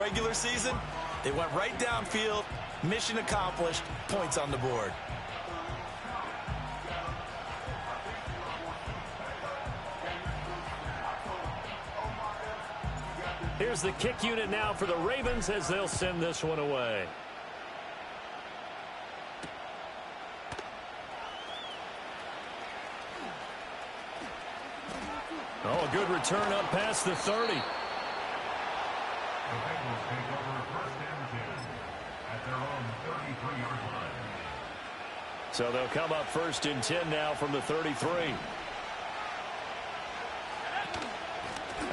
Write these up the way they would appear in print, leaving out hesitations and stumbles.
Regular season, they went right downfield, mission accomplished, points on the board. Here's the kick unit now for the Ravens as they'll send this one away. Oh, a good return up past the 30. The Bengals take over first and 10 at their own 33-yard line. So they'll come up first and 10 now from the 33.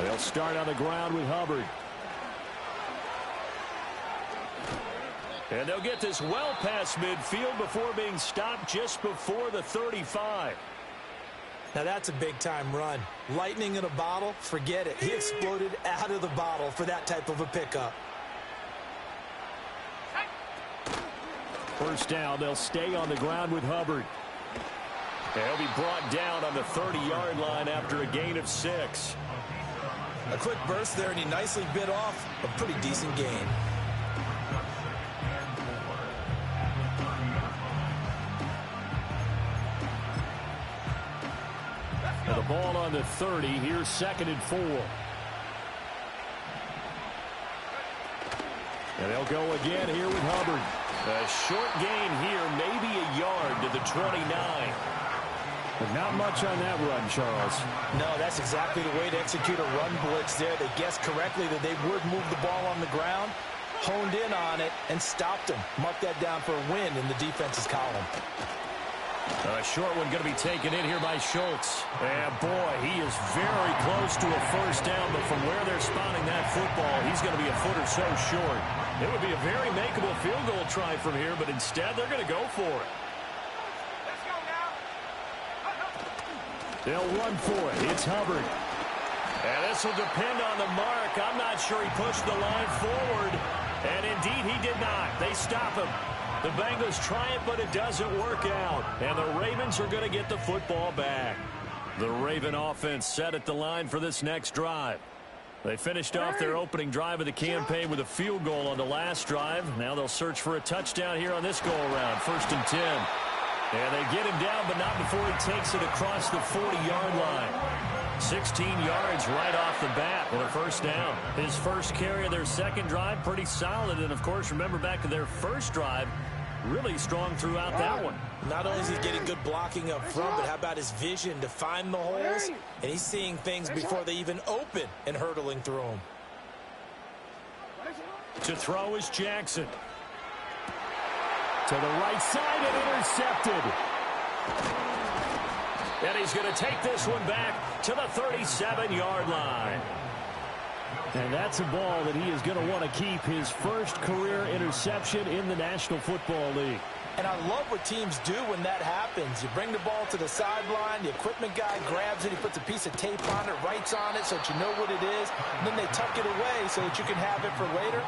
They'll start on the ground with Hubbard. And they'll get this well past midfield before being stopped just before the 35. Now that's a big-time run. Lightning in a bottle, forget it. He exploded out of the bottle for that type of a pickup. First down, they'll stay on the ground with Hubbard. They'll be brought down on the 30-yard line after a gain of 6. A quick burst there, and he nicely bit off a pretty decent gain. And the ball on the 30. Here's 2nd and 4. And they'll go again here with Hubbard. A short gain here, maybe a yard to the 29. But not much on that run, Charles. No, that's exactly the way to execute a run blitz there. They guessed correctly that they would move the ball on the ground, honed in on it, and stopped him. Mark that down for a win in the defense's column. A short one going to be taken in here by Schultz. And boy, he is very close to a first down, but from where they're spotting that football, he's going to be a foot or so short. It would be a very makeable field goal try from here, but instead they're going to go for it. They'll run for it. It's Hubbard. And this will depend on the mark. I'm not sure he pushed the line forward. And indeed, he did not. They stop him. The Bengals try it, but it doesn't work out. And the Ravens are going to get the football back. The Raven offense set at the line for this next drive. They finished off their opening drive of the campaign with a field goal on the last drive. Now they'll search for a touchdown here on this go-around. 1st and 10. And they get him down, but not before he takes it across the 40-yard line. 16 yards right off the bat with a first down. His first carry of their second drive, pretty solid. And, of course, remember back to their first drive, really strong throughout that one. Not only is he getting good blocking up front, but how about his vision to find the holes? And he's seeing things before they even open and hurdling through them. To throw is Jackson. To the right side and intercepted. And he's going to take this one back to the 37-yard line. And that's a ball that he is going to want to keep, his first career interception in the National Football League. And I love what teams do when that happens. You bring the ball to the sideline, the equipment guy grabs it, he puts a piece of tape on it, writes on it so that you know what it is, and then they tuck it away so that you can have it for later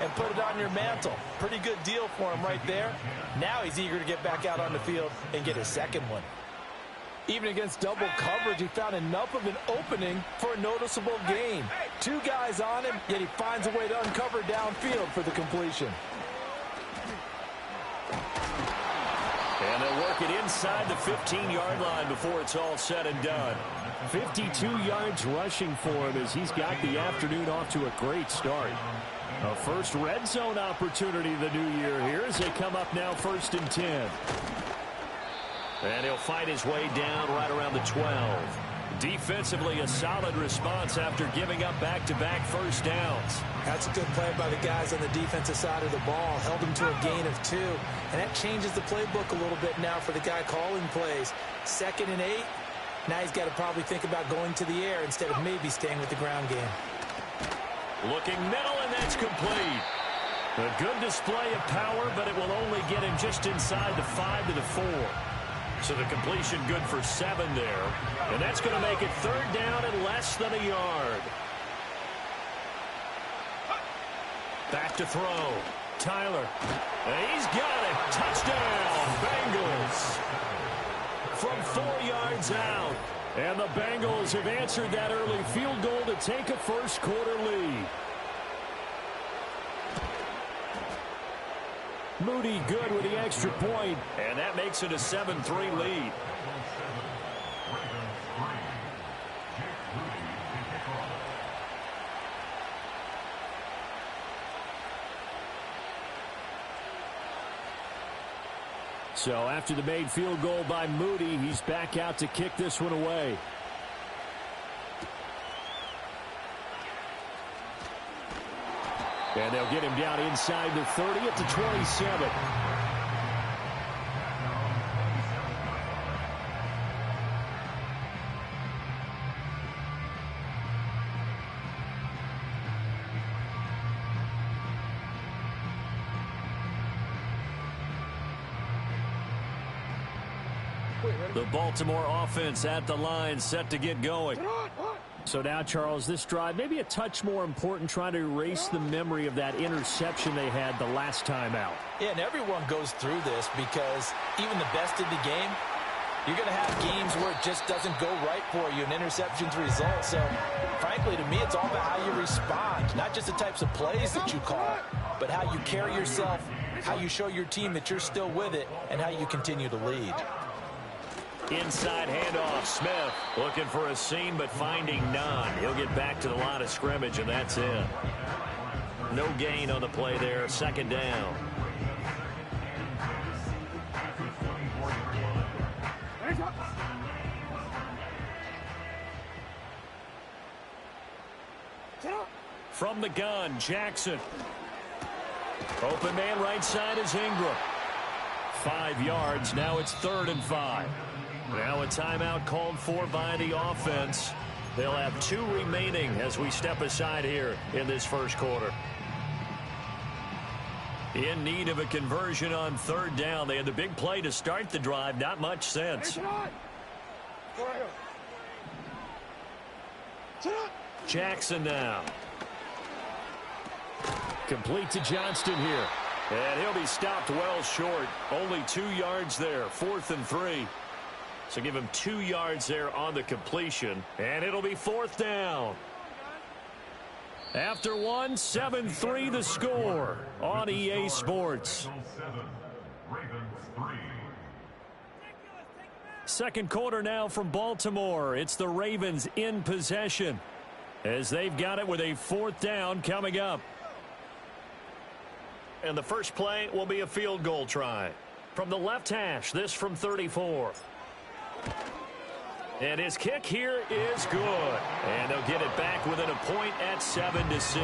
and put it on your mantle. Pretty good deal for him right there. Now he's eager to get back out on the field and get his second one. Even against double coverage, he found enough of an opening for a noticeable gain. 2 guys on him, yet he finds a way to uncover downfield for the completion. And they'll work it inside the 15-yard line before it's all said and done. 52 yards rushing for him as he's got the afternoon off to a great start. A first red zone opportunity the new year here as they come up now 1st and 10. And he'll fight his way down right around the 12. Defensively, a solid response after giving up back-to-back first downs. That's a good play by the guys on the defensive side of the ball. Held him to a gain of 2. And that changes the playbook a little bit now for the guy calling plays. 2nd and 8. Now he's got to probably think about going to the air instead of maybe staying with the ground game. Looking middle, and that's complete. A good display of power, but it will only get him just inside the 5 to the 4. So the completion good for 7 there. And that's going to make it 3rd down and less than a yard. Back to throw. Tyler. And he's got it. Touchdown, Bengals. From 4 yards out. And the Bengals have answered that early field goal to take a first quarter lead. Moody good with the extra point. And that makes it a 7-3 lead. So after the made field goal by Moody, he's back out to kick this one away. And they'll get him down inside the 30 at the 27. The Baltimore offense at the line, set to get going. So now, Charles, this drive maybe a touch more important, trying to erase the memory of that interception they had the last time out. Yeah, and everyone goes through this because even the best in the game, you're going to have games where it just doesn't go right for you, and interceptions result. So, frankly, to me, it's all about how you respond, not just the types of plays that you call, but how you carry yourself, how you show your team that you're still with it, and how you continue to lead. Inside handoff, Smith looking for a seam but finding none. He'll get back to the line of scrimmage, and that's it. No gain on the play there, second down. From the gun, Jackson. Open man right side is Ingram. 5 yards, now it's 3rd and 5. Now a timeout called for by the offense. They'll have 2 remaining as we step aside here in this first quarter. In need of a conversion on 3rd down. They had the big play to start the drive. Not much sense. Jackson now. Complete to Johnston here. And he'll be stopped well short. Only 2 yards there. 4th and 3. So give him 2 yards there on the completion. And it'll be 4th down. After 1, 7-3 the score on EA Sports. Second quarter now from Baltimore. It's the Ravens in possession as they've got it with a 4th down coming up. And the first play will be a field goal try. From the left hash, this from 34. And his kick here is good. And they'll get it back within a point at 7-6.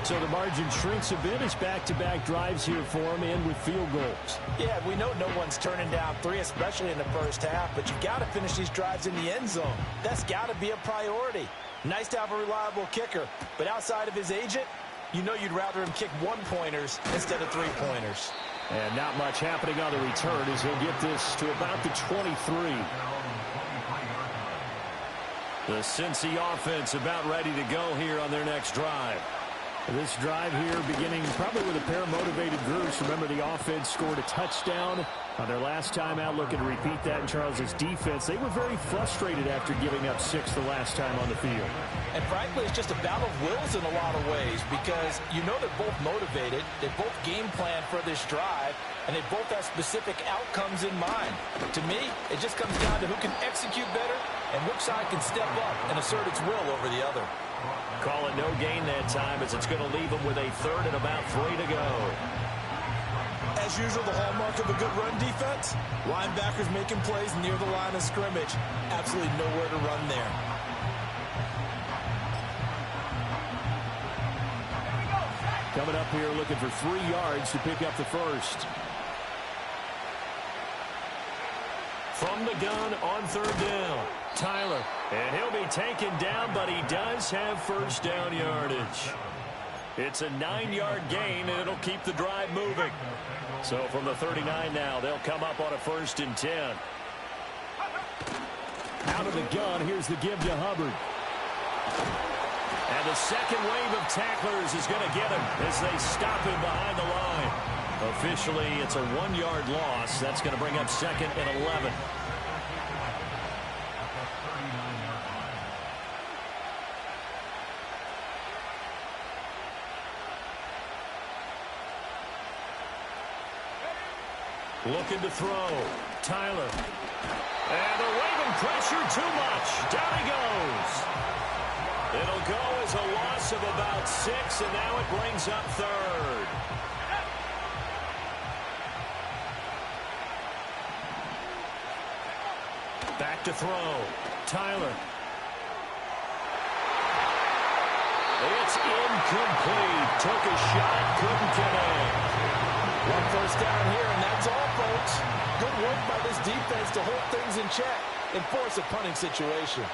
So the margin shrinks a bit as back-to-back drives here for him and with field goals. Yeah, we know no one's turning down 3, especially in the first half, but you've got to finish these drives in the end zone. That's got to be a priority. Nice to have a reliable kicker, but outside of his agent, you know you'd rather him kick 1-pointers instead of 3-pointers. And not much happening on the return as he'll get this to about the 23. The Cincy offense about ready to go here on their next drive. This drive here beginning probably with a pair of motivated groups. Remember, the offense scored a touchdown on their last time out. Looking to repeat that in Charles's defense. They were very frustrated after giving up 6 the last time on the field. And frankly, it's just a battle of wills in a lot of ways because you know they're both motivated. They both game plan for this drive, and they both have specific outcomes in mind. To me, it just comes down to who can execute better and which side can step up and assert its will over the other. Call it no gain that time as it's going to leave them with a 3rd and about 3 to go. As usual, the hallmark of a good run defense, linebackers making plays near the line of scrimmage. Absolutely nowhere to run there. Coming up here looking for 3 yards to pick up the first. From the gun on 3rd down, Tyler. And he'll be taken down, but he does have first down yardage. It's a 9-yard gain, and it'll keep the drive moving. So from the 39 now, they'll come up on a 1st and 10. Out of the gun, here's the give to Hubbard. And the second wave of tacklers is going to get him as they stop him behind the line. Officially, it's a 1-yard loss. That's going to bring up 2nd and 11. Looking to throw. Tyler. And the Raven pressure too much. Down he goes. It'll go as a loss of about 6, and now it brings up third. Back to throw. Tyler. It's incomplete. Took a shot, couldn't connect. One first down here, and that's all, folks. Good work by this defense to hold things in check and force a punting situation.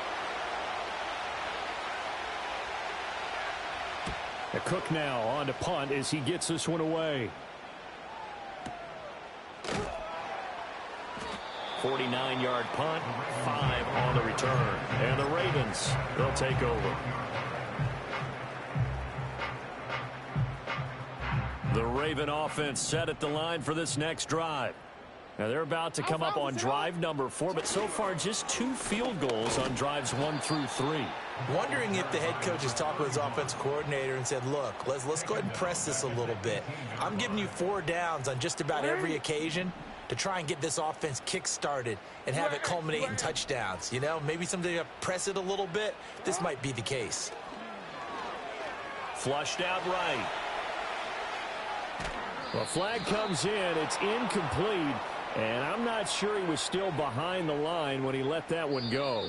Cook now on to punt as he gets this one away. 49-yard punt, 5 on the return. And the Ravens, they'll take over. The Raven offense set at the line for this next drive. Now they're about to come up on drive number 4, but so far just 2 field goals on drives 1 through 3. Wondering if the head coach has talked with his offensive coordinator and said, look, let's go ahead and press this a little bit. I'm giving you 4 downs on just about every occasion to try and get this offense kick-started and have it culminate in touchdowns. You know, maybe something to press it a little bit. This might be the case. Flushed out right. Well, flag comes in. It's incomplete. And I'm not sure he was still behind the line when he let that one go.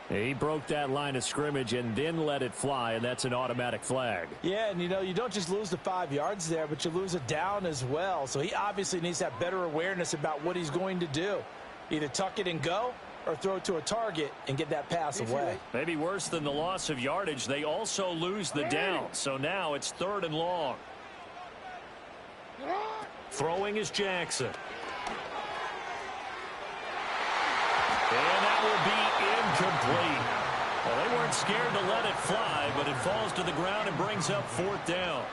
He broke that line of scrimmage and then let it fly, and that's an automatic flag. Yeah, and you know, you don't just lose the 5 yards there, but you lose a down as well. So he obviously needs to have better awareness about what he's going to do. Either tuck it and go or throw it to a target and get that pass away. Maybe worse than the loss of yardage, they also lose the down. So now it's 3rd and long. Throwing is Jackson. And that will be incomplete. Well, they weren't scared to let it fly, but it falls to the ground and brings up 4th down.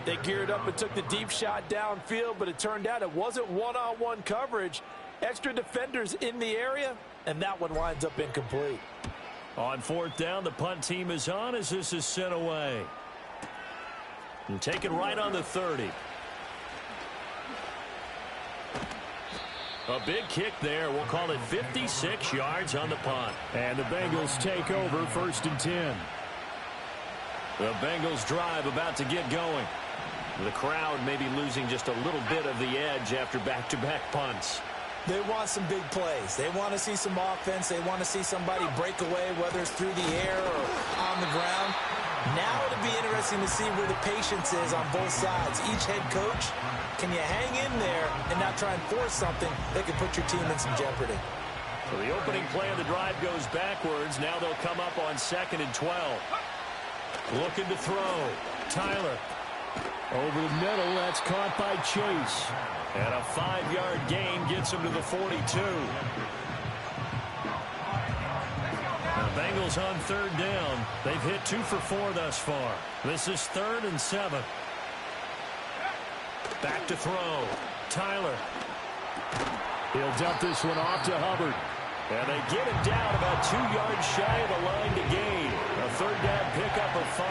They geared up and took the deep shot downfield, but it turned out it wasn't one-on-one coverage. Extra defenders in the area, and that one winds up incomplete. On 4th down, the punt team is on as this is sent away. And take it right on the 30. A big kick there. We'll call it 56 yards on the punt. And the Bengals take over 1st and 10. The Bengals drive about to get going. The crowd may be losing just a little bit of the edge after back-to-back punts. They want some big plays. They want to see some offense. They want to see somebody break away, whether it's through the air or on the ground. Now it'll be interesting to see where the patience is on both sides. Each head coach, can you hang in there and not try and force something that could put your team in some jeopardy? So the opening play of the drive goes backwards. Now they'll come up on 2nd and 12. Looking to throw. Tyler. Over the middle, that's caught by Chase. And a 5-yard gain gets him to the 42. The Bengals on 3rd down. They've hit 2 for 4 thus far. This is 3rd and 7. Back to throw. Tyler. He'll dump this one off to Hubbard. And they get it down about 2 yards shy of the line to gain. A 3rd down pickup of 5.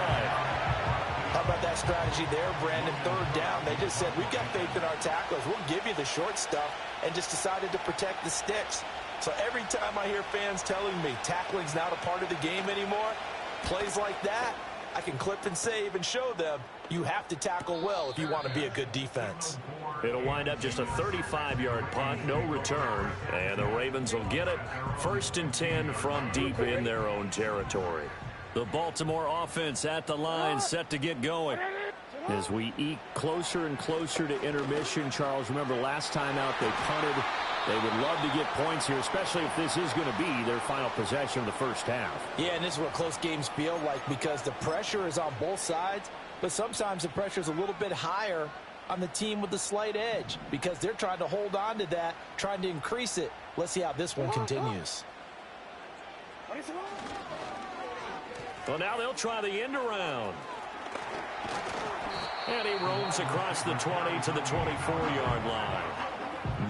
How about that strategy there, Brandon? 3rd down. They just said, we've got faith in our tacklers. We'll give you the short stuff, and just decided to protect the sticks. So every time I hear fans telling me tackling's not a part of the game anymore, plays like that, I can clip and save and show them you have to tackle well if you want to be a good defense. It'll wind up just a 35-yard punt, no return, and the Ravens will get it. 1st and 10 from deep in their own territory. The Baltimore offense at the line, set to get going. As we eke closer and closer to intermission, Charles, remember last time out they punted. They would love to get points here, especially if this is going to be their final possession of the first half. Yeah, and this is what close games feel like, because the pressure is on both sides, but sometimes the pressure is a little bit higher on the team with the slight edge because they're trying to hold on to that, trying to increase it. Let's see how this one continues. Well, now they'll try the end around. And he roams across the 20 to the 24-yard line.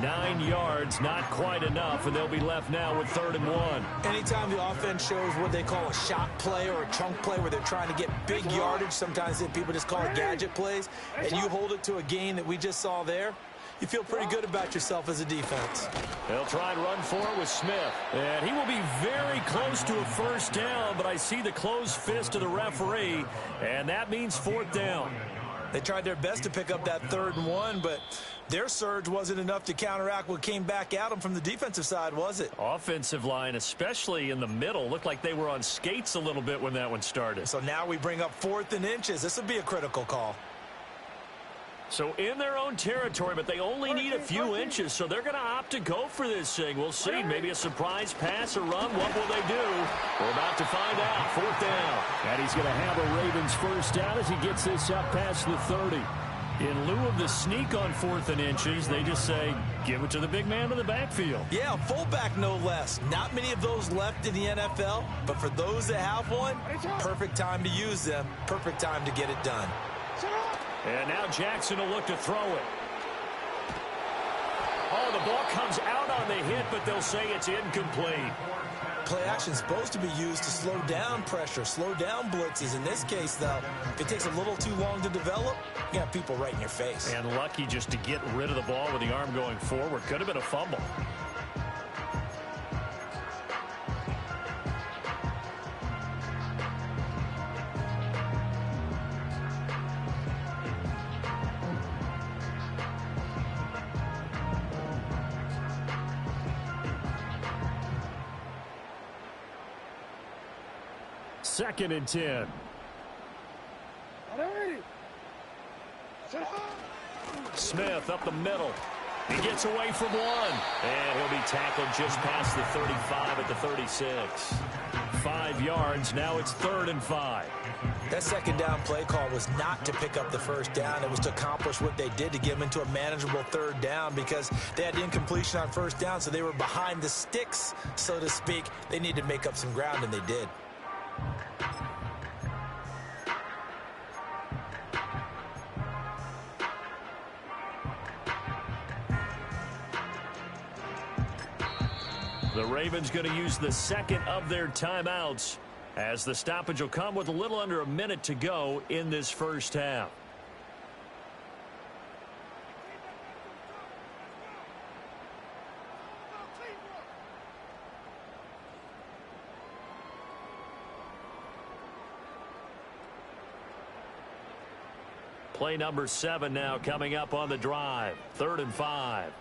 9 yards, not quite enough, and they'll be left now with 3rd and 1. Anytime the offense shows what they call a shot play or a chunk play where they're trying to get big yardage, sometimes people just call it gadget plays, and you hold it to a gain that we just saw there, you feel pretty good about yourself as a defense. They'll try and run for it with Smith. And he will be very close to a first down, but I see the closed fist of the referee, and that means fourth down. They tried their best to pick up that 3rd and 1, but their surge wasn't enough to counteract what came back at them from the defensive side, was it? Offensive line, especially in the middle, looked like they were on skates a little bit when that one started. So now we bring up 4th and inches. This will be a critical call. So in their own territory, but they only need a few inches, so they're going to opt to go for this thing. We'll see. Maybe a surprise pass or run. What will they do? We're about to find out. 4th down. And he's going to have a Ravens first down as he gets this up past the 30. In lieu of the sneak on 4th and inches, they just say, give it to the big man in the backfield. Yeah, fullback no less. Not many of those left in the NFL, but for those that have one, perfect time to use them. Perfect time to get it done. And now Jackson will look to throw it. Oh, the ball comes out on the hit, but they'll say it's incomplete. Play action is supposed to be used to slow down pressure, slow down blitzes. In this case, though, if it takes a little too long to develop, you got people right in your face. And lucky just to get rid of the ball with the arm going forward. Could have been a fumble. Second and 10. Smith up the middle. He gets away from one. And he'll be tackled just past the 35 at the 36. 5 yards. Now it's 3rd and 5. That second down play call was not to pick up the first down. It was to accomplish what they did to get them into a manageable 3rd down because they had incompletion on first down, so they were behind the sticks, so to speak. They needed to make up some ground, and they did. The Ravens going to use the second of their timeouts as the stoppage will come with a little under a minute to go in this first half. Play number 7 now coming up on the drive. 3rd and 5.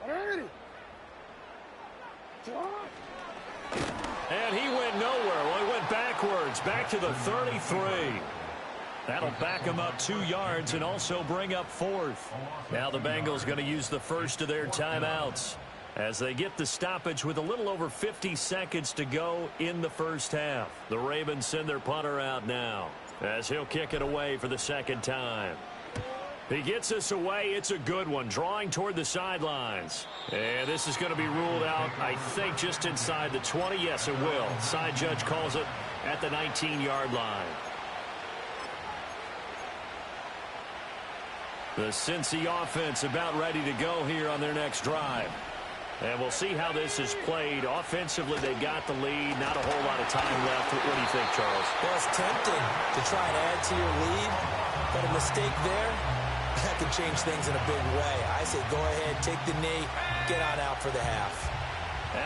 And he went nowhere. Well, he went backwards, back to the 33. That'll back him up 2 yards and also bring up 4th. Now the Bengals going to use the first of their timeouts as they get the stoppage with a little over 50 seconds to go in the first half. The Ravens send their punter out now as he'll kick it away for the second time. He gets us away. It's a good one, drawing toward the sidelines. And this is going to be ruled out, I think, just inside the 20. Yes, it will. Side judge calls it at the 19-yard line. The Cincy offense about ready to go here on their next drive. And we'll see how this is played. Offensively, they got the lead. Not a whole lot of time left. What do you think, Charles? Well, it's tempting to try and add to your lead, but a mistake there, that can change things in a big way. I say go ahead, take the knee, get on out for the half.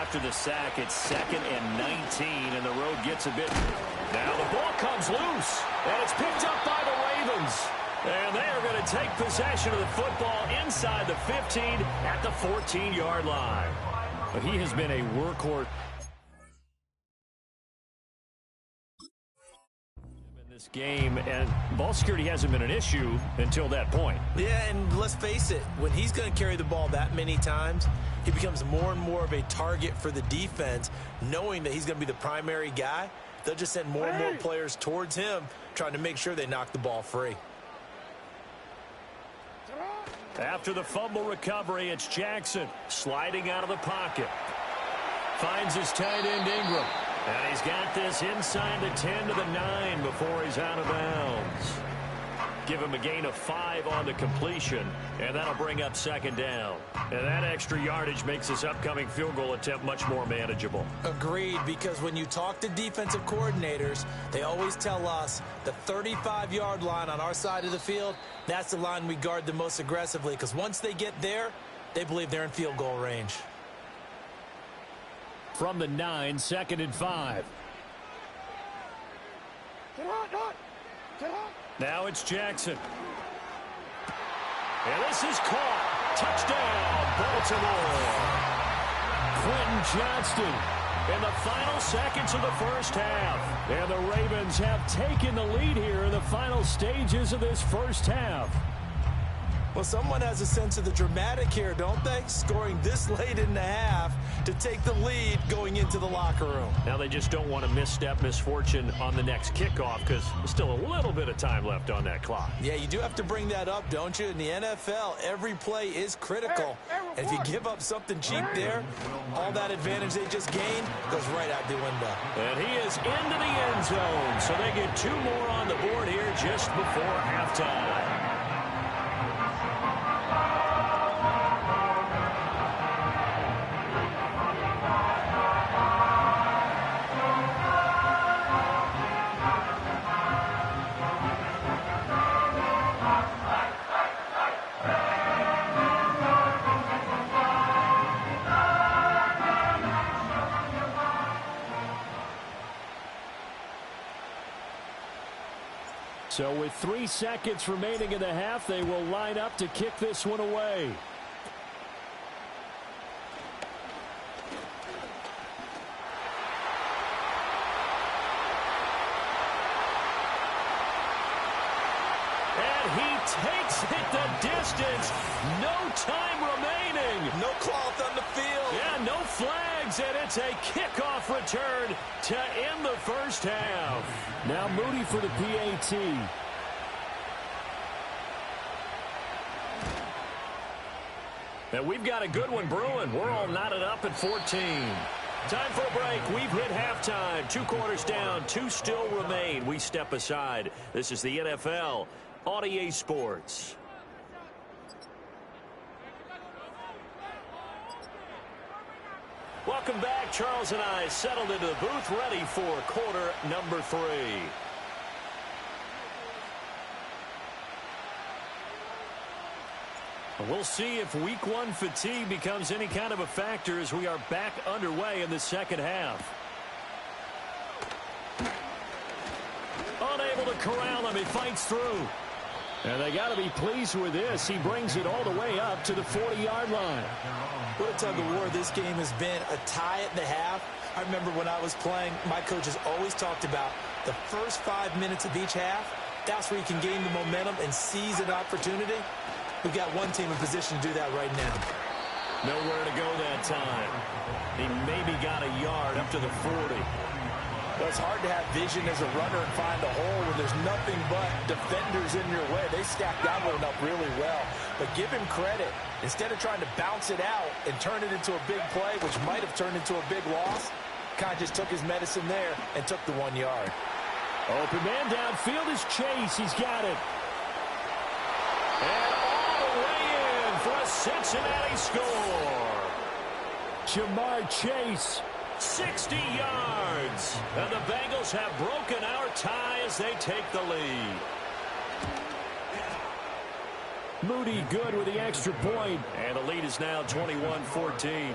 After the sack, it's 2nd and 19, and the road gets a bit. Now the ball comes loose, and it's picked up by the Ravens. And they are going to take possession of the football inside the 15 at the 14-yard line. But he has been a workhorse in this game, and ball security hasn't been an issue until that point. Yeah, and let's face it, when he's going to carry the ball that many times, he becomes more and more of a target for the defense, knowing that he's going to be the primary guy. They'll just send more and more players towards him, trying to make sure they knock the ball free. After the fumble recovery, it's Jackson sliding out of the pocket. Finds his tight end Ingram. And he's got this inside the 10 to the 9 before he's out of bounds. Give him a gain of 5 on the completion, and that'll bring up 2nd down. And that extra yardage makes this upcoming field goal attempt much more manageable. Agreed, because when you talk to defensive coordinators, they always tell us the 35-yard line on our side of the field, that's the line we guard the most aggressively, because once they get there, They believe they're in field goal range. From the 9, 2nd and 5. Now it's Jackson. And this is caught. Touchdown, Baltimore. Quentin Johnston in the final seconds of the first half. And the Ravens have taken the lead here in the final stages of this first half. Well, someone has a sense of the dramatic here, don't they? Scoring this late in the half to take the lead going into the locker room. Now they just don't want to misstep misfortune on the next kickoff because there's still a little bit of time left on that clock. Yeah, you do have to bring that up, don't you? In the NFL, every play is critical. And if you give up something cheap there, all that advantage they just gained goes right out the window. And he is into the end zone, so they get 2 more on the board here just before halftime. So with 3 seconds remaining in the half, they will line up to kick this one away. And he takes it the distance. No time remaining. No cloth on the field. Yeah, no flags, and it's a kickoff return to end the first half. Now Moody for the PAT. And we've got a good one brewing. We're all knotted up at 14. Time for a break. We've hit halftime. 2 quarters down. 2 still remain. We step aside. This is the NFL on EA Sports. Welcome back. Charles and I settled into the booth, ready for quarter number 3. We'll see if week 1 fatigue becomes any kind of a factor as we are back underway in the second half. Unable to corral him. He fights through. And they got to be pleased with this. He brings it all the way up to the 40-yard line. What a tug of war this game has been. A tie at the half. I remember when I was playing, my coaches always talked about the first 5 minutes of each half. That's where you can gain the momentum and seize an opportunity. We've got one team in position to do that right now. Nowhere to go that time. He maybe got a yard up to the 40. Well, it's hard to have vision as a runner and find a hole when there's nothing but defenders in your way. They stacked that one up really well. But give him credit. Instead of trying to bounce it out and turn it into a big play, which might have turned into a big loss, kind of just took his medicine there and took the 1 yard. Open man downfield is Chase. He's got it. And all the way in for a Cincinnati score. Jamar Chase. 60 yards. And the Bengals have broken our tie as they take the lead. Moody good with the extra point. And the lead is now 21-14.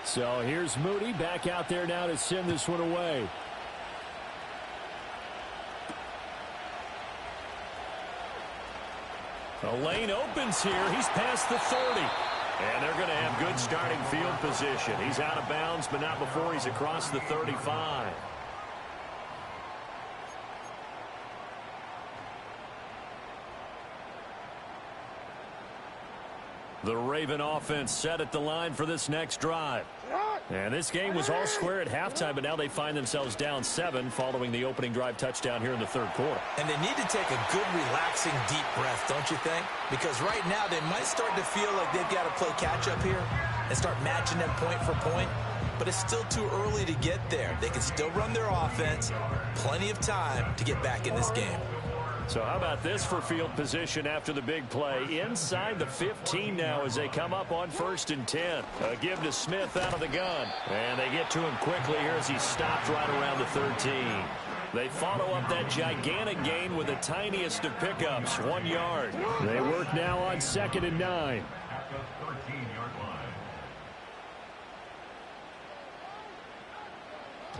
So here's Moody back out there now to send this one away. The lane opens here. He's past the 30. And they're going to have good starting field position. He's out of bounds, but not before he's across the 35. The Raven offense set at the line for this next drive. And this game was all square at halftime, but now they find themselves down 7 following the opening drive touchdown here in the third quarter. And they need to take a good, relaxing, deep breath, don't you think? Because right now they might start to feel like they've got to play catch-up here and start matching them point for point. But it's still too early to get there. They can still run their offense. Plenty of time to get back in this game. So how about this for field position after the big play? Inside the 15 now as they come up on 1st and 10. A give to Smith out of the gun. And they get to him quickly here as he stopped right around the 13. They follow up that gigantic gain with the tiniest of pickups, 1 yard. They work now on 2nd and 9. At the 13-yard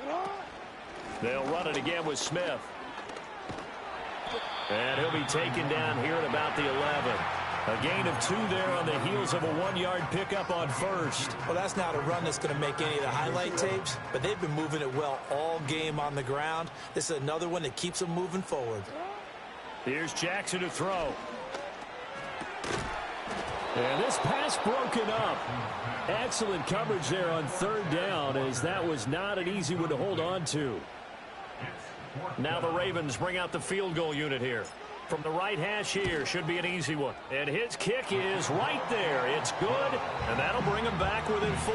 line. They'll run it again with Smith. And he'll be taken down here at about the 11. A gain of 2 there on the heels of a 1-yard pickup on 1st. Well, that's not a run that's going to make any of the highlight tapes, but they've been moving it well all game on the ground. This is another one that keeps them moving forward. Here's Jackson to throw. And this pass broken up. Excellent coverage there on 3rd down, as that was not an easy one to hold on to. Now the Ravens bring out the field goal unit here. From the right hash here, should be an easy one. And his kick is right there. It's good, and that'll bring him back within 4.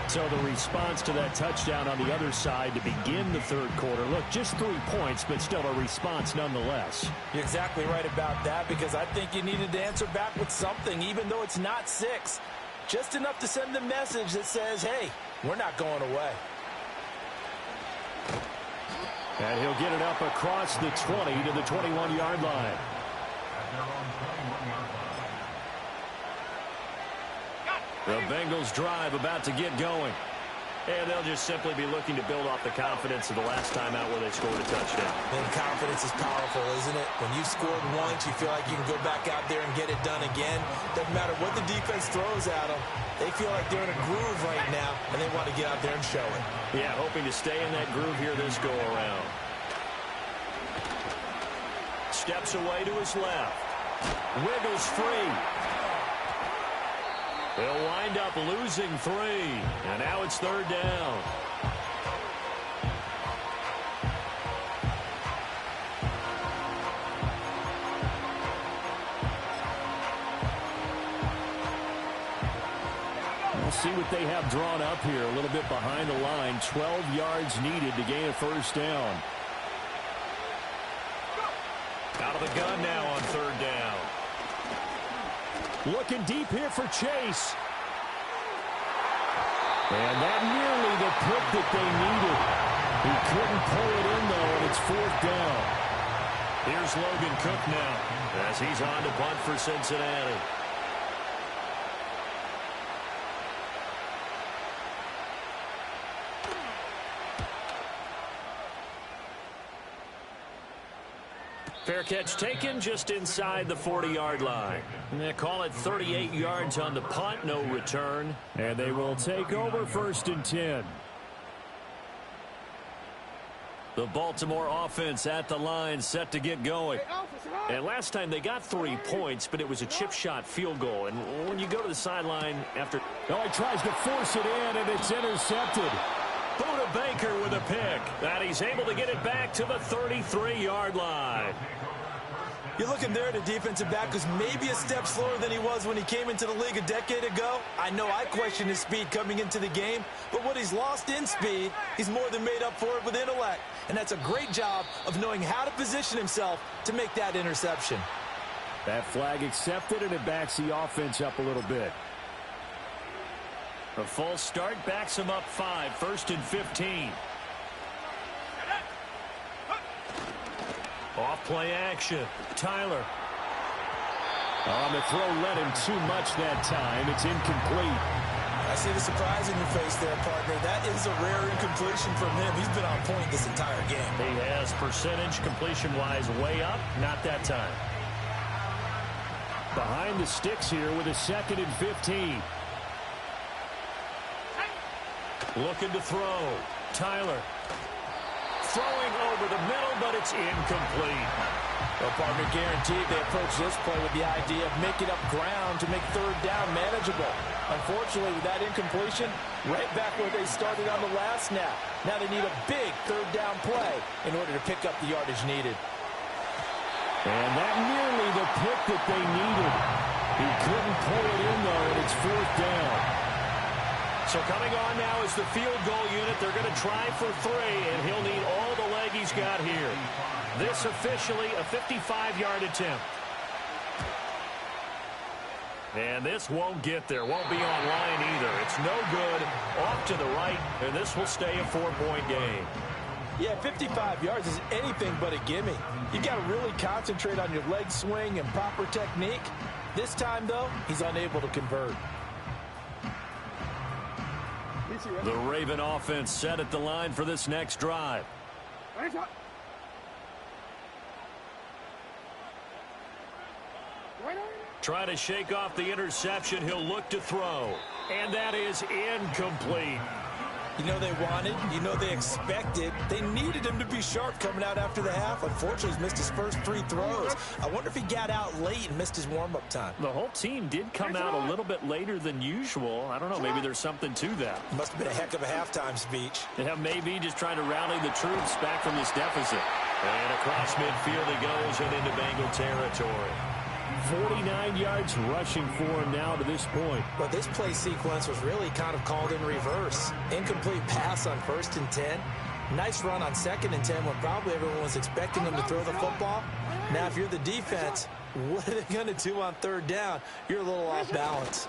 So the response to that touchdown on the other side to begin the 3rd quarter. Look, just 3 points, but still a response nonetheless. You're exactly right about that, because I think you needed to answer back with something, even though it's not 6. Just enough to send the message that says, hey, we're not going away. And he'll get it up across the 20 to the 21-yard line. The Bengals drive about to get going. And they'll just simply be looking to build off the confidence of the last time out where they scored a touchdown. And confidence is powerful, isn't it? When you've scored once, you feel like you can go back out there and get it done again. Doesn't matter what the defense throws at them. They feel like they're in a groove right now, and they want to get out there and show it. Yeah, hoping to stay in that groove here this go-around. Steps away to his left. Wiggles free. They'll wind up losing 3. And now it's 3rd down. We'll see what they have drawn up here. A little bit behind the line. 12 yards needed to gain a 1st down. Out of the gun now on 3rd down. Looking deep here for Chase. And that nearly the pick that they needed. He couldn't pull it in, though, and it's 4th down. Here's Logan Cook now as he's on to punt for Cincinnati. Fair catch taken just inside the 40-yard line. And they call it 38 yards on the punt, no return. And they will take over 1st and 10. The Baltimore offense at the line, set to get going. And last time they got 3 points, but it was a chip shot field goal. And when you go to the sideline after... Oh, he tries to force it in, and it's intercepted. Buda Baker with a pick. And he's able to get it back to the 33-yard line. You're looking there at a defensive back who's maybe a step slower than he was when he came into the league a decade ago. I know I questioned his speed coming into the game, but what he's lost in speed, he's more than made up for it with intellect. And that's a great job of knowing how to position himself to make that interception. That flag accepted, and it backs the offense up a little bit. A false start backs him up 5, 1st and 15. Off play action. Tyler. On the throw led him too much that time. It's incomplete. I see the surprise in your face there, partner. That is a rare incompletion from him. He's been on point this entire game. He has percentage completion-wise way up. Not that time. Behind the sticks here with a 2nd and 15. Looking to throw. Tyler. Throwing over the middle, but it's incomplete. Well, partner, guaranteed they approach this play with the idea of making up ground to make 3rd down manageable. Unfortunately, with that incompletion, right back where they started on the last snap. Now they need a big 3rd down play in order to pick up the yardage needed. And that nearly the pick that they needed. He couldn't pull it in, though, and it's 4th down. So coming on now is the field goal unit. They're going to try for 3, and he'll need all the leg he's got here. This officially a 55-yard attempt. And this won't get there. Won't be online either. It's no good. Off to the right, and this will stay a 4-point game. Yeah, 55 yards is anything but a gimme. You got to really concentrate on your leg swing and proper technique. This time, though, he's unable to convert. The Raven offense set at the line for this next drive. Try to shake off the interception. He'll look to throw. And that is incomplete. You know they wanted, you know they expected. They needed him to be sharp coming out after the half. Unfortunately, he's missed his first 3 throws. I wonder if he got out late and missed his warm-up time. The whole team did come out a little bit later than usual. I don't know, maybe there's something to that. Must have been a heck of a halftime speech. Yeah, maybe just trying to rally the troops back from this deficit. And across midfield he goes and into Bengal territory. 49 yards rushing for him now to this point. But this play sequence was really kind of called in reverse. Incomplete pass on 1st and 10. Nice run on 2nd and 10 when probably everyone was expecting him to throw the football. Now, if you're the defense, what are they going to do on 3rd down? You're a little off balance.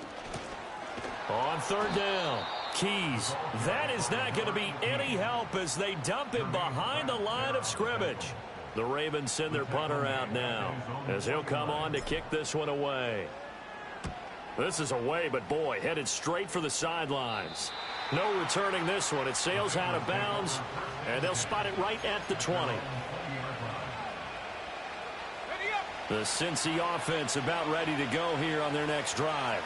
On 3rd down, Keys. That is not going to be any help as they dump him behind the line of scrimmage. The Ravens send their punter out now as he'll come on to kick this one away. This is away, but boy, headed straight for the sidelines. No returning this one. It sails out of bounds, and they'll spot it right at the 20. The Cincy offense about ready to go here on their next drive.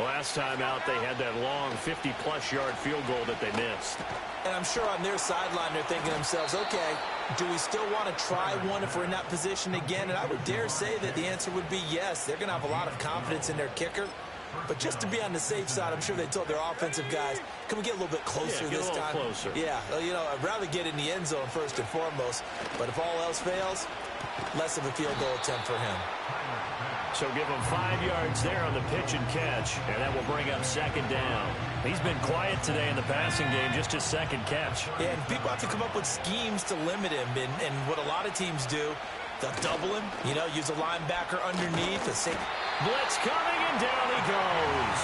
Last time out, they had that long 50-plus yard field goal that they missed. And I'm sure on their sideline they're thinking to themselves, okay, do we still want to try one if we're in that position again? And I would dare say that the answer would be yes. They're going to have a lot of confidence in their kicker. But just to be on the safe side, I'm sure they told their offensive guys, can we get a little bit closer this time? Closer. Yeah, you know, I'd rather get in the end zone first and foremost. But if all else fails, less of a field goal attempt for him. So give him 5 yards there on the pitch and catch, and that will bring up 2nd down. He's been quiet today in the passing game, just his 2nd catch. Yeah, and people have to come up with schemes to limit him, and what a lot of teams do, they'll double him, you know, use a linebacker underneath. Blitz coming, and down he goes.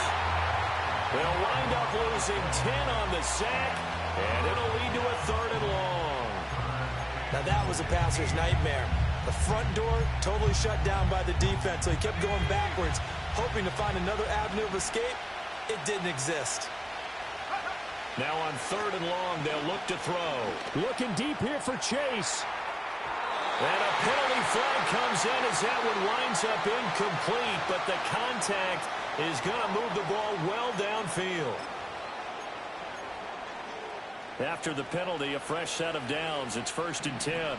They'll wind up losing 10 on the sack, and it'll lead to a 3rd and long. Now that was a passer's nightmare. The front door totally shut down by the defense, so he kept going backwards, hoping to find another avenue of escape. It didn't exist. Now on 3rd and long, they'll look to throw. Looking deep here for Chase. And a penalty flag comes in as that one winds up incomplete, but the contact is going to move the ball well downfield. After the penalty, a fresh set of downs. It's 1st and 10.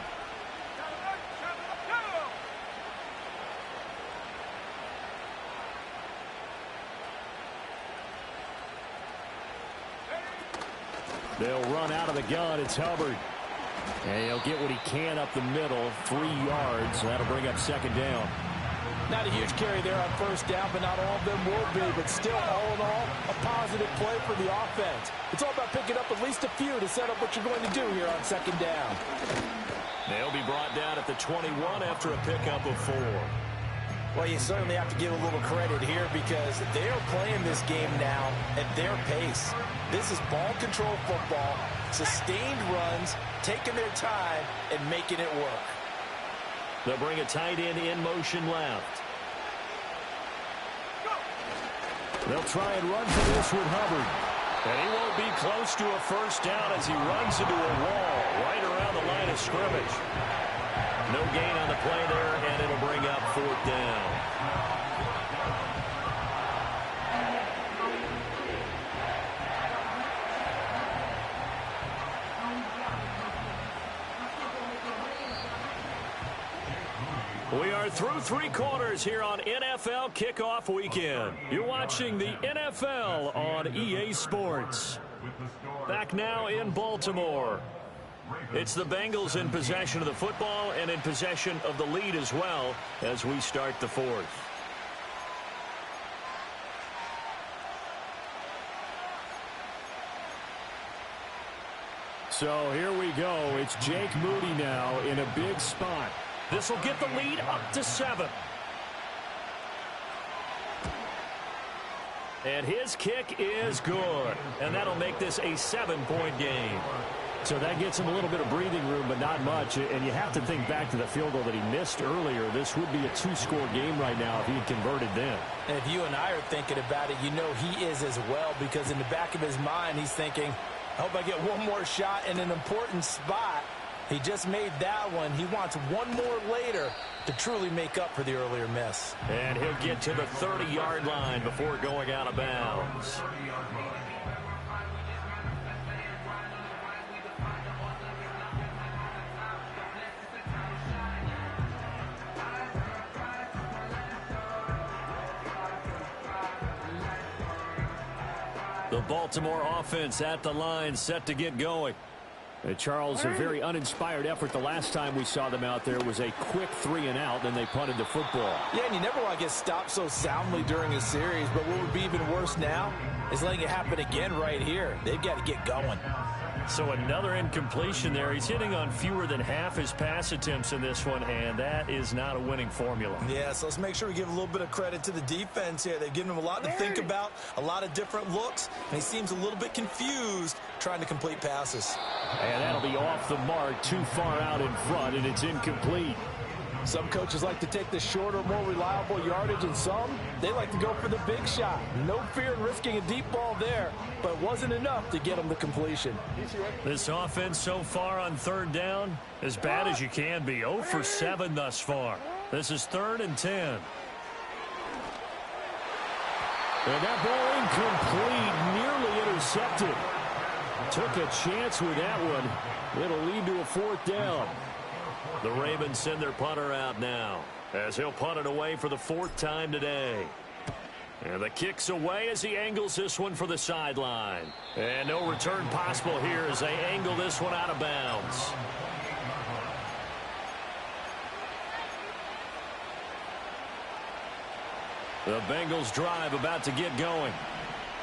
They'll run out of the gun. It's Hubbard. And he'll get what he can up the middle. 3 yards. That'll bring up 2nd down. Not a huge carry there on 1st down, but not all of them will be. But still, all in all, a positive play for the offense. It's all about picking up at least a few to set up what you're going to do here on 2nd down. They'll be brought down at the 21 after a pickup of 4. Well, you certainly have to give a little credit here because they're playing this game now at their pace. This is ball control football, sustained runs, taking their time, and making it work. They'll bring a tight end in motion left. They'll try and run for this with Hubbard. And he won't be close to a 1st down as he runs into a wall right around the line of scrimmage. No gain on the play there, and it'll bring up 4th down. We are through 3 quarters here on NFL Kickoff Weekend. You're watching the NFL on EA Sports. Back now in Baltimore. It's the Bengals in possession of the football and in possession of the lead as well as we start the 4th. So here we go. It's Jake Moody now in a big spot. This will get the lead up to 7. And his kick is good. And that'll make this a 7-point game. So that gets him a little bit of breathing room, but not much. And you have to think back to the field goal that he missed earlier. This would be a 2-score game right now if he had converted then. And if you and I are thinking about it, you know he is as well, because in the back of his mind, he's thinking, I hope I get one more shot in an important spot. He just made that one. He wants one more later to truly make up for the earlier miss. And he'll get to the 30-yard line before going out of bounds. The Baltimore offense at the line, set to get going. Charles, a very uninspired effort the last time we saw them out there was a quick 3-and-out, then they punted the football. Yeah, and you never want to get stopped so soundly during a series, but what would be even worse now is letting it happen again right here. They've got to get going. So another incompletion there. He's hitting on fewer than half his pass attempts in this one, and that is not a winning formula. Yeah, so let's make sure we give a little bit of credit to the defense here. They've given him a lot to think about, a lot of different looks, and he seems a little bit confused trying to complete passes. And that'll be off the mark, too far out in front, and it's incomplete. Some coaches like to take the shorter, more reliable yardage, and some, they like to go for the big shot. No fear in risking a deep ball there, but it wasn't enough to get them the completion. This offense so far on 3rd down, as bad as you can be. 0 for 7 thus far. This is 3rd and 10. And that ball incomplete, nearly intercepted. Took a chance with that one. It'll lead to a 4th down. The Ravens send their punter out now, as he'll punt it away for the 4th time today. And the kick's away as he angles this one for the sideline. And no return possible here as they angle this one out of bounds. The Bengals drive about to get going.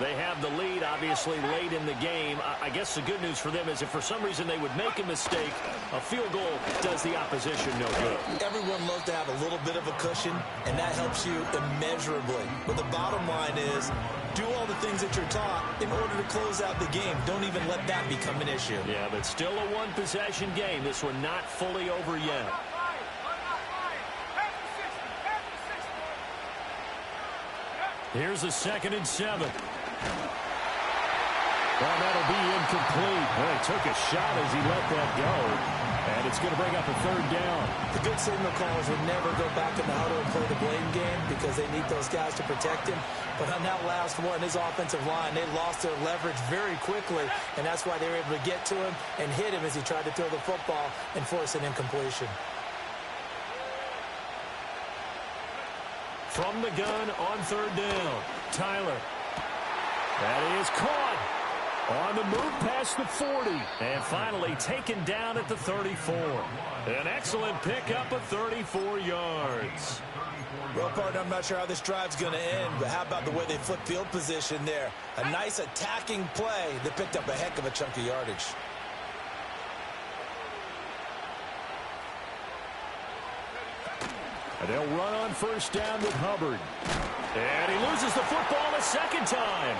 They have the lead, obviously, late in the game. I guess the good news for them is if for some reason they would make a mistake, a field goal does the opposition no good. Everyone loves to have a little bit of a cushion, and that helps you immeasurably. But the bottom line is, do all the things that you're taught in order to close out the game. Don't even let that become an issue. Yeah, but still a one-possession game. This one not fully over yet. Here's a 2nd and 7. Well, that'll be incomplete. Well, he took a shot as he let that go. And it's going to bring up a 3rd down. The good signal callers would never go back in the huddle and play the blame game because they need those guys to protect him. But on that last one, his offensive line, they lost their leverage very quickly, and that's why they were able to get to him and hit him as he tried to throw the football and force an incompletion. From the gun on 3rd down, Tyler. That is caught. On the move past the 40. And finally taken down at the 34. An excellent pickup of 34 yards. Well, partner, I'm not sure how this drive's going to end, but how about the way they flip field position there? A nice attacking play that picked up a heck of a chunk of yardage. And they'll run on 1st down with Hubbard. And he loses the football a 2nd time.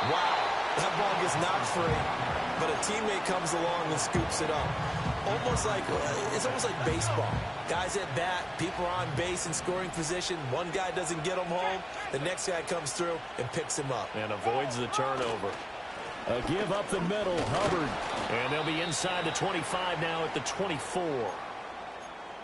Wow, that ball gets knocked free, but a teammate comes along and scoops it up. It's almost like baseball. Guys at bat, people are on base in scoring position. One guy doesn't get him home. The next guy comes through and picks him up. And avoids the turnover. A give up the middle, Hubbard. And they'll be inside the 25 now at the 24.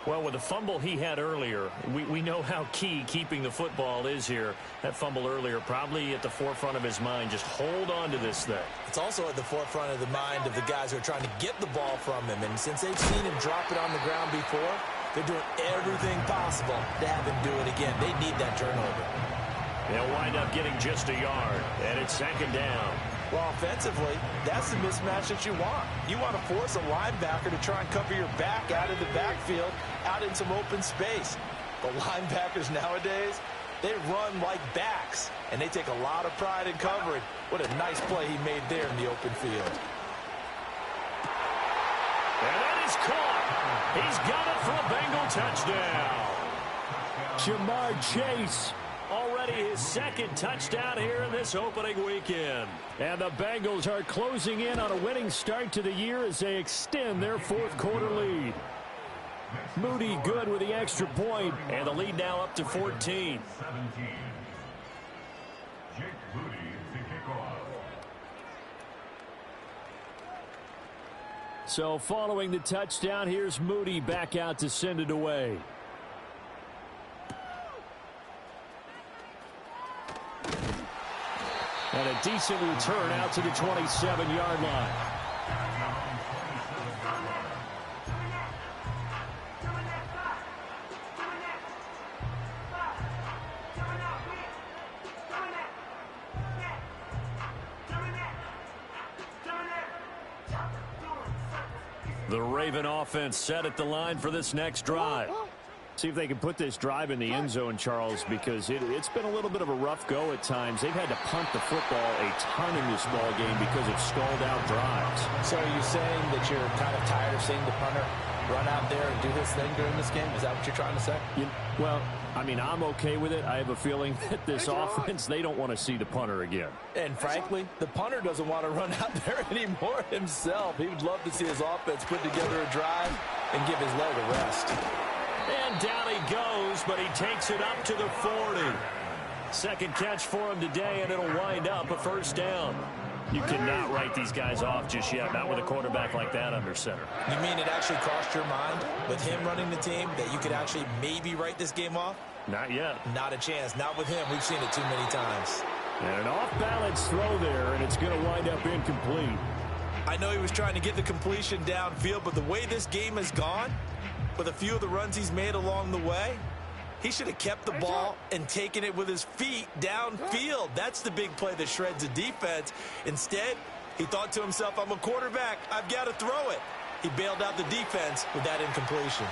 Well, with the fumble he had earlier, we know how key keeping the football is here. That fumble earlier probably at the forefront of his mind. Just hold on to this thing. It's also at the forefront of the mind of the guys who are trying to get the ball from him. And since they've seen him drop it on the ground before, they're doing everything possible to have him do it again. They need that turnover. They'll wind up getting just a yard, and it's 2nd down. Well, offensively, that's the mismatch that you want. You want to force a linebacker to try and cover your back out of the backfield, out in some open space. But linebackers nowadays, they run like backs, and they take a lot of pride in covering. What a nice play he made there in the open field. And that is caught. He's got it for a Bengal touchdown. Jamar Chase. Already his second touchdown here in this opening weekend. And the Bengals are closing in on a winning start to the year as they extend their fourth quarter lead. Moody good with the extra point. And the lead now up to 14. 17. Jake Moody to kick off. So following the touchdown, here's Moody back out to send it away. And a decent return out to the 27-yard line. The Raven offense set at the line for this next drive. See if they can put this drive in the end zone, Charles, because it's been a little bit of a rough go at times. They've had to punt the football a ton in this ball game because of stalled out drives. So are you saying that you're kind of tired of seeing the punter run out there and do his thing during this game? Is that what you're trying to say? Well, I mean, I'm okay with it. I have a feeling that this offense, they don't want to see the punter again. And frankly, the punter doesn't want to run out there anymore himself. He would love to see his offense put together a drive and give his leg a rest. And down he goes, but he takes it up to the 40. Second catch for him today, and it'll wind up a first down. You cannot write these guys off just yet, not with a quarterback like that under center. You mean it actually crossed your mind with him running the team that you could actually maybe write this game off? Not yet. Not a chance. Not with him. We've seen it too many times. And an off-balance throw there, and it's going to wind up incomplete. I know he was trying to get the completion downfield, but the way this game has gone, with a few of the runs he's made along the way, he should have kept the ball and taken it with his feet downfield. That's the big play that shreds the defense. Instead, he thought to himself, I'm a quarterback. I've got to throw it. He bailed out the defense with that incompletion.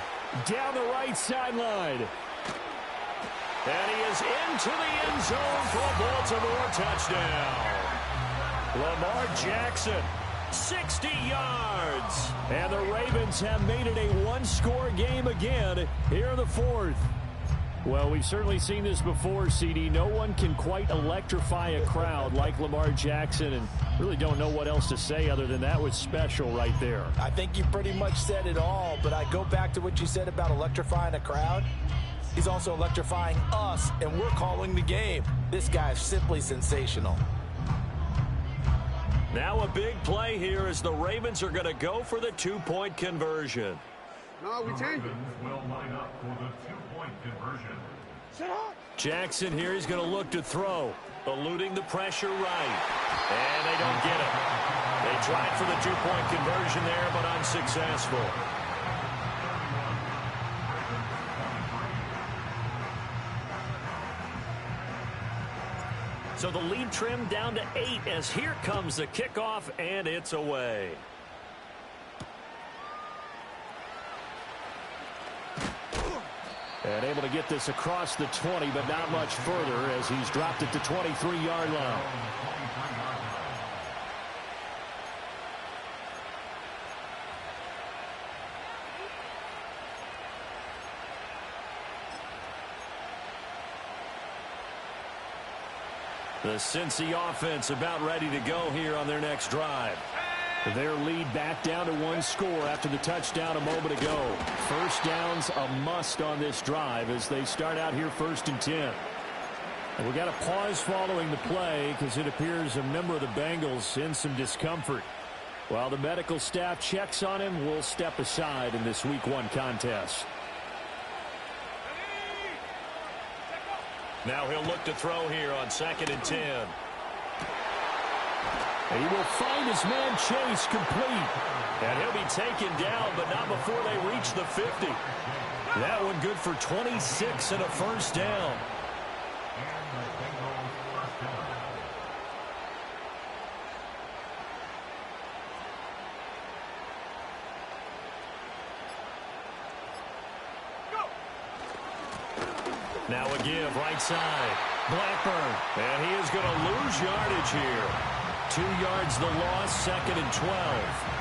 Down the right sideline. And he is into the end zone for a Baltimore touchdown. Lamar Jackson, 60 yards. And the Ravens have made it a one-score game again here in the fourth. Well, we've certainly seen this before, CD. No one can quite electrify a crowd like Lamar Jackson, and really don't know what else to say other than that was special right there. I think you pretty much said it all, but I go back to what you said about electrifying a crowd. He's also electrifying us, and we're calling the game. This guy is simply sensational. Now a big play here as the Ravens are going to go for the two-point conversion. No, we changed it. Will line up for the two-point conversion. Jackson here is going to look to throw, eluding the pressure right. And they don't get it. They tried for the two-point conversion there, but unsuccessful. So the lead trimmed down to 8 as here comes the kickoff, and it's away. And able to get this across the 20, but not much further as he's dropped it to 23-yard line. The Cincy offense about ready to go here on their next drive. Their lead back down to one score after the touchdown a moment ago. First down's a must on this drive as they start out here 1st and 10. And we got a pause following the play because it appears a member of the Bengals in some discomfort. While the medical staff checks on him, we'll step aside in this Week 1 contest. Now he'll look to throw here on 2nd and 10. And he will find his man Chase complete. And he'll be taken down, but not before they reach the 50. That one good for 26 and a first down. Now a give right side. Blackburn. And he is going to lose yardage here. 2 yards the loss, 2nd and 12.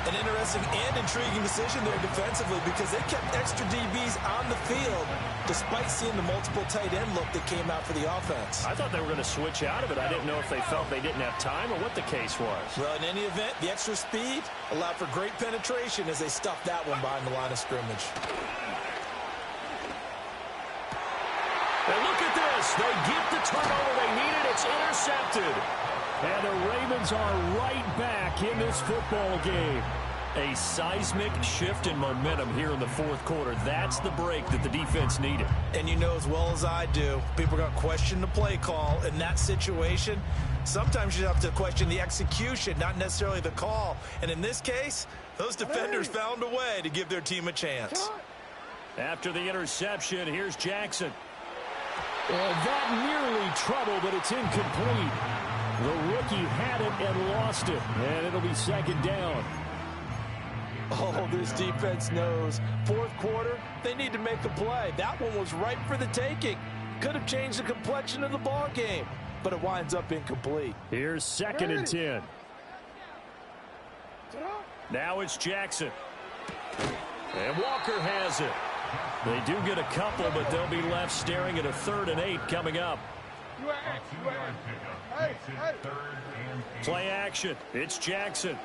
An interesting and intriguing decision there defensively because they kept extra DBs on the field despite seeing the multiple tight end look that came out for the offense. I thought they were going to switch out of it. I didn't know if they felt they didn't have time or what the case was. Well, in any event, the extra speed allowed for great penetration as they stuffed that one behind the line of scrimmage. And look at this. They get the turnover they needed. It's intercepted. And the Ravens are right back in this football game. A seismic shift in momentum here in the fourth quarter. That's the break that the defense needed. And you know as well as I do, people are going to question the play call in that situation. Sometimes you have to question the execution, not necessarily the call. And in this case, those defenders found a way to give their team a chance. After the interception, here's Jackson. And that nearly trouble, but it's incomplete. The rookie had it and lost it. And it'll be 2nd down. Oh, this defense knows. Fourth quarter, they need to make a play. That one was ripe for the taking. Could have changed the complexion of the ball game, but it winds up incomplete. Here's 2nd and 10. Now it's Jackson. And Walker has it. They do get a couple, but they'll be left staring at a 3rd and 8 coming up. Play action. It's Jackson.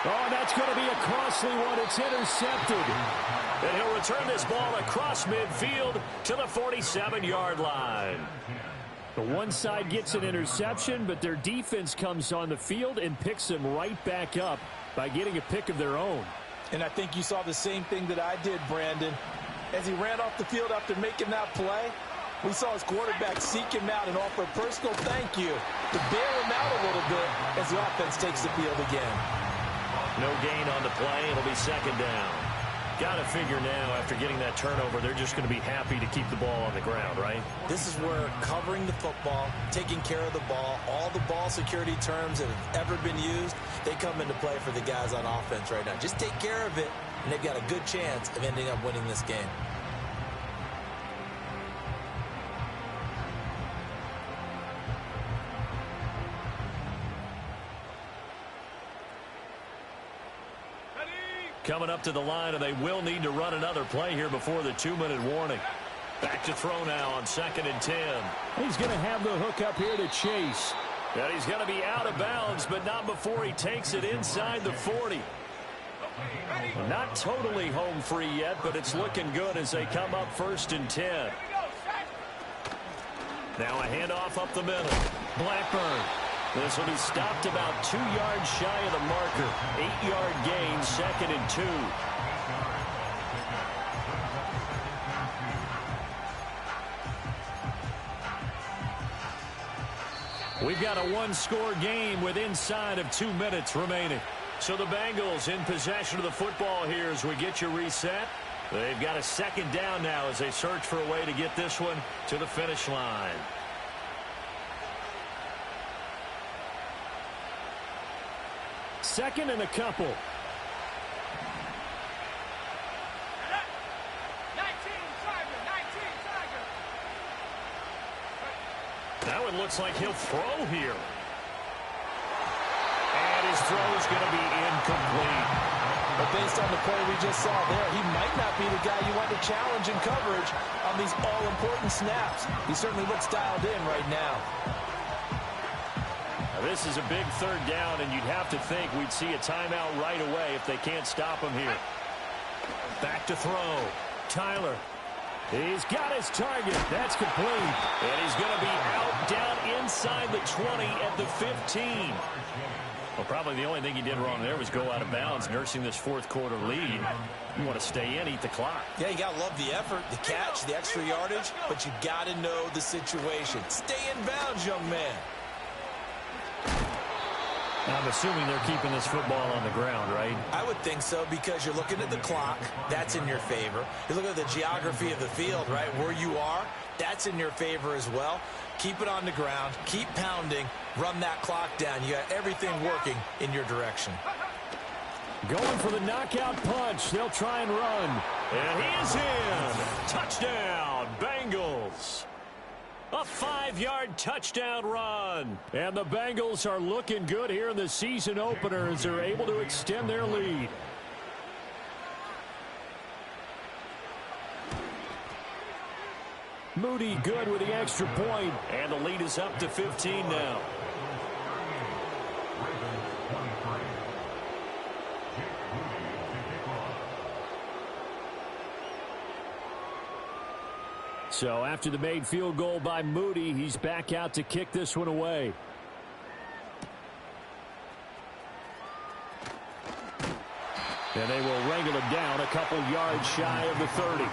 Oh, that's going to be a costly one. It's intercepted. And he'll return this ball across midfield to the 47-yard line. The one side gets an interception, but their defense comes on the field and picks them right back up by getting a pick of their own. And I think you saw the same thing that I did, Brandon. As he ran off the field after making that play, we saw his quarterback seek him out and offer a personal thank you to bail him out a little bit as the offense takes the field again. No gain on the play. It'll be 2nd down. Got to figure now, after getting that turnover, they're just going to be happy to keep the ball on the ground, right? This is where covering the football, taking care of the ball, all the ball security terms that have ever been used, they come into play for the guys on offense right now. Just take care of it, and they've got a good chance of ending up winning this game. Coming up to the line, and they will need to run another play here before the 2-minute warning. Back to throw now on 2nd and 10. He's going to have the hook up here to Chase. And he's going to be out of bounds, but not before he takes it inside the 40. Not totally home free yet, but it's looking good as they come up 1st and 10. Now a handoff up the middle. Blackburn. This will be stopped about 2 yards shy of the marker. 8-yard gain, 2nd and 2. We've got a one-score game with inside of 2 minutes remaining. So the Bengals in possession of the football here as we get you reset. They've got a 2nd down now as they search for a way to get this one to the finish line. Second and a couple. Now it looks like he'll throw here. And his throw is going to be incomplete. But based on the play we just saw there, he might not be the guy you want to challenge in coverage on these all-important snaps. He certainly looks dialed in right now. This is a big 3rd down, and you'd have to think we'd see a timeout right away if they can't stop him here. Back to throw. Tyler. He's got his target. That's complete. And he's going to be out down inside the 20 at the 15. Well, probably the only thing he did wrong there was go out of bounds, nursing this fourth quarter lead. You want to stay in, eat the clock. Yeah, you got to love the effort, the catch, the extra yardage, but you got to know the situation. Stay in bounds, young man. I'm assuming they're keeping this football on the ground, right? I would think so because you're looking at the clock. That's in your favor. You're looking at the geography of the field, right? Where you are, that's in your favor as well. Keep it on the ground. Keep pounding. Run that clock down. You got everything working in your direction. Going for the knockout punch. They'll try and run. And he is in. Touchdown, Bengals. A 5-yard touchdown run. And the Bengals are looking good here in the season opener as they're able to extend their lead. Moody good with the extra point. And the lead is up to 15 now. So after the made field goal by Moody, he's back out to kick this one away. And they will wrangle it down a couple yards shy of the 30.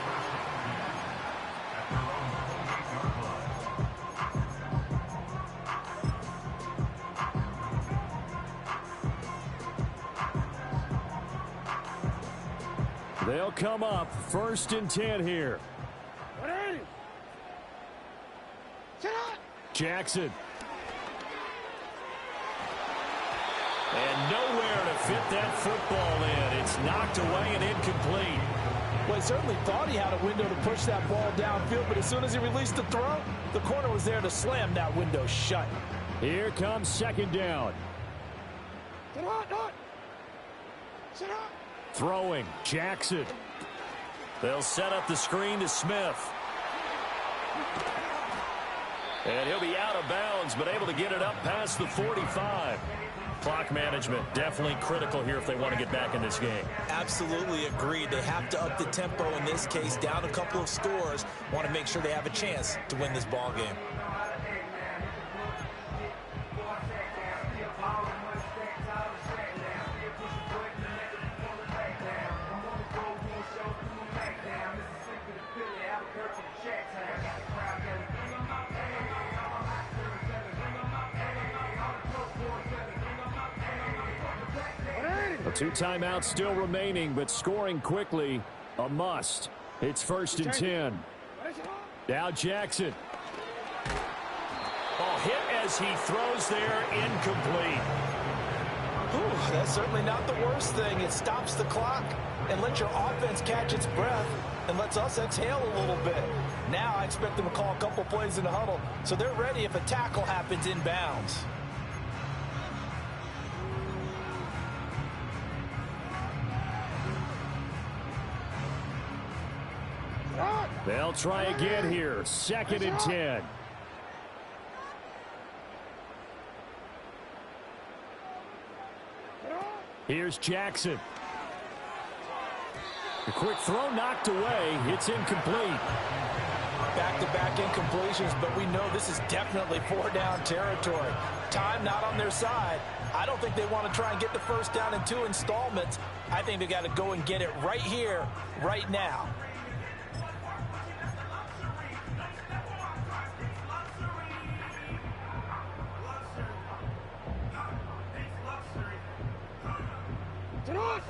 They'll come up 1st and 10 here. Jackson. And nowhere to fit that football in. It's knocked away and incomplete. Well, he certainly thought he had a window to push that ball downfield, but as soon as he released the throw, the corner was there to slam that window shut. Here comes 2nd down. Throwing, Jackson. They'll set up the screen to Smith. And he'll be out of bounds, but able to get it up past the 45. Clock management definitely critical here if they want to get back in this game. Absolutely agreed. They have to up the tempo in this case, down a couple of scores. Want to make sure they have a chance to win this ball game. Two timeouts still remaining, but scoring quickly, a must. It's 1st and 10. Now Jackson. Oh, hit as he throws there, incomplete. Ooh, that's certainly not the worst thing. It stops the clock and lets your offense catch its breath and lets us exhale a little bit. Now I expect them to call a couple plays in the huddle so they're ready if a tackle happens inbounds. They'll try again here. 2nd and 10. Here's Jackson. The quick throw knocked away. It's incomplete. Back-to-back incompletions, but we know this is definitely 4-down territory. Time not on their side. I don't think they want to try and get the first down in 2 installments. I think they got to go and get it right here, right now.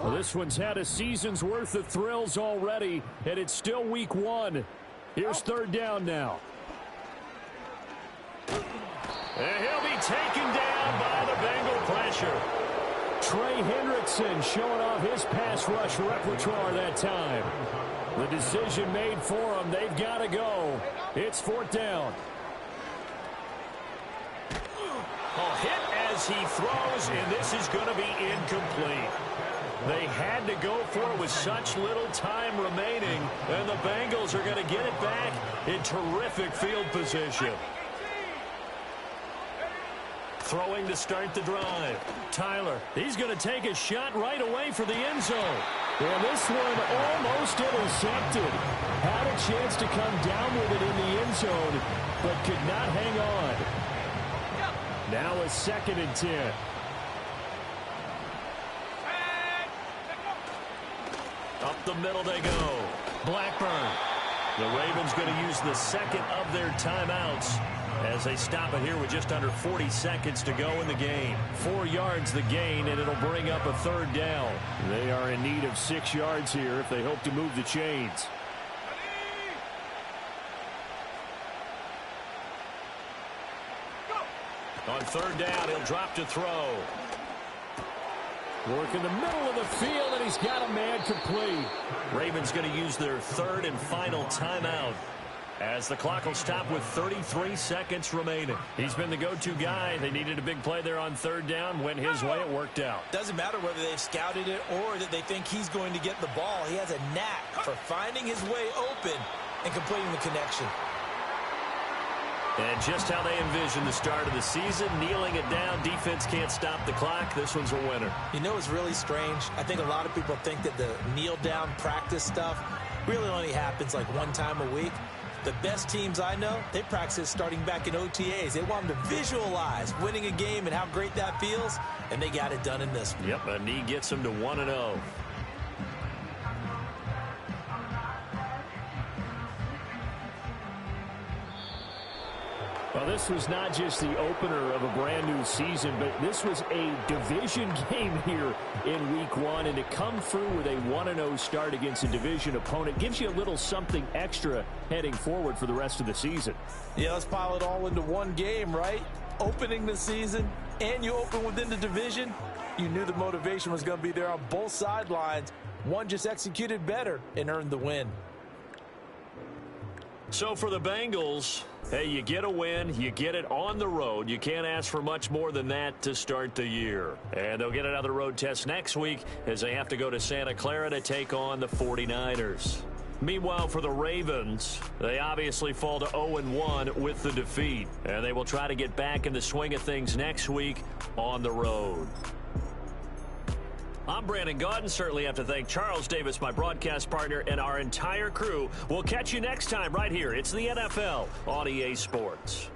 Well, this one's had a season's worth of thrills already, and it's still week 1. Here's 3rd down now. And he'll be taken down by the Bengal pressure. Trey Hendrickson showing off his pass rush repertoire that time. The decision made for them. They've got to go. It's 4th down. Oh, hit as he throws, and this is going to be incomplete. They had to go for it with such little time remaining, and the Bengals are going to get it back in terrific field position. Throwing to start the drive. Tyler, he's going to take a shot right away for the end zone. And this one almost intercepted. Had a chance to come down with it in the end zone, but could not hang on. Now a 2nd and 10. Up the middle they go. Blackburn. The Ravens going to use the 2nd of their timeouts as they stop it here with just under 40 seconds to go in the game. 4 yards the gain, and it'll bring up a 3rd down. They are in need of 6 yards here if they hope to move the chains. On 3rd down, he'll drop to throw. Work in the middle of the field, and he's got a man complete. Ravens going to use their 3rd and final timeout. as the clock will stop with 33 seconds remaining. He's been the go-to guy. They needed a big play there on third down. Went his way. It worked out. Doesn't matter whether they've scouted it or that they think he's going to get the ball. He has a knack for finding his way open and completing the connection. And just how they envisioned the start of the season, kneeling it down. Defense can't stop the clock. This one's a winner. You know, it's really strange. I think a lot of people think that the kneel-down practice stuff really only happens like one time a week. The best teams I know, they practice starting back in OTAs. They want them to visualize winning a game and how great that feels, and they got it done in this one. Yep, a knee gets them to 1-0. Well, this was not just the opener of a brand new season, but this was a division game here in week one. And to come through with a 1-0 start against a division opponent gives you a little something extra heading forward for the rest of the season. Yeah, let's pile it all into one game, right? Opening the season, and you open within the division. You knew the motivation was going to be there on both sidelines. One just executed better and earned the win. So for the Bengals, hey, you get a win, you get it on the road. You can't ask for much more than that to start the year. And they'll get another road test next week as they have to go to Santa Clara to take on the 49ers. Meanwhile, for the Ravens, they obviously fall to 0-1 with the defeat. And they will try to get back in the swing of things next week on the road. I'm Brandon Gaudin. Certainly have to thank Charles Davis, my broadcast partner, and our entire crew. We'll catch you next time right here. It's the NFL on EA Sports.